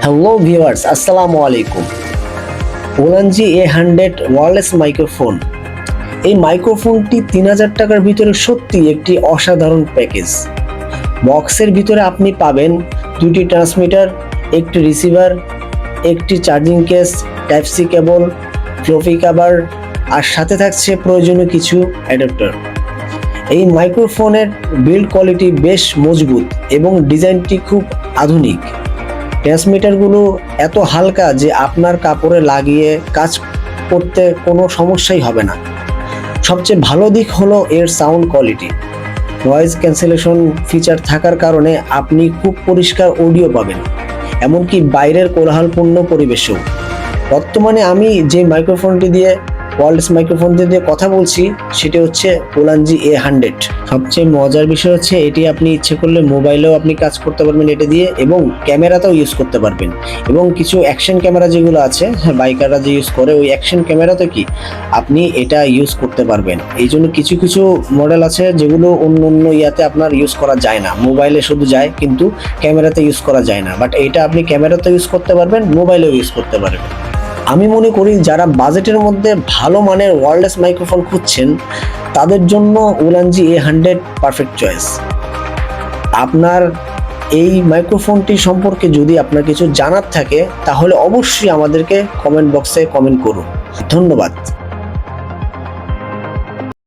Hello viewers, আসসালামু আলাইকুম। ওলানজি A100 wireless microphone. এই মাইক্রোফোনটি 3000 টাকার ভিতরে সত্যি একটি অসাধারণ প্যাকেজ। বক্সের ভিতরে আপনি পাবেন দুটি ট্রান্সমিটার, একটি রিসিভার, একটি charging case, type C cable, floppy cover, আর সাথে থাকছে প্রয়োজনীয় কিছু অ্যাডাপ্টার। এই মাইক্রোফোনের বিল্ড কোয়ালিটি বেশ মজবুত এবং ডিজাইনটি খুব আধুনিক। ট্রান্সমিটারগুলো এত হালকা যে আপনার কাপড়ে লাগিয়ে কাজ করতে কোনো সমস্যাই হবে না। সবচেয়ে ভালো দিক হলো এর sound quality. Noise cancellation feature থাকার কারণে আপনি খুব পরিষ্কার অডিও পাবেন, এমনকি বাইরের কোলাহলপূর্ণ পরিবেশেও। বর্তমানে আমি যে মাইক্রোফোনটি দিয়ে ওয়্যারলেস মাইক্রোফোন দিয়ে কথা বলছি সেটি হচ্ছে ওলানজি A100। সবচেয়ে মজার বিষয় হচ্ছে এটি আপনি ইচ্ছে করলে মোবাইলেও আপনি কাজ করতে পারবেন এটা দিয়ে, এবং ক্যামেরাতেও ইউজ করতে পারবেন। এবং কিছু অ্যাকশন ক্যামেরা যেগুলো আছে, বাইকাররা যে ইউজ করে, ওই অ্যাকশন ক্যামেরাতে কি আপনি এটা ইউজ করতে পারবেন। এই জন্য কিছু কিছু মডেল আছে যেগুলো অন্য অন্য ইয়াতে আপনার ইউজ করা যায় না, মোবাইলে শুধু যায় কিন্তু ক্যামেরাতে ইউজ করা যায় না। বাট এটা আপনি ক্যামেরাতে ইউজ করতে পারবেন, মোবাইলেও ইউজ করতে পারবেন। আমি মনে করি যারা বাজেটের মধ্যে ভালো মানের ওয়্যারলেস মাইক্রোফোন খুঁজছেন তাদের জন্য ওলানজি A100 পারফেক্ট চয়েস। আপনার এই মাইক্রোফোনটি সম্পর্কে যদি আপনার কিছু জানার থাকে তাহলে অবশ্যই আমাদেরকে কমেন্ট বক্সে কমেন্ট করুন। ধন্যবাদ।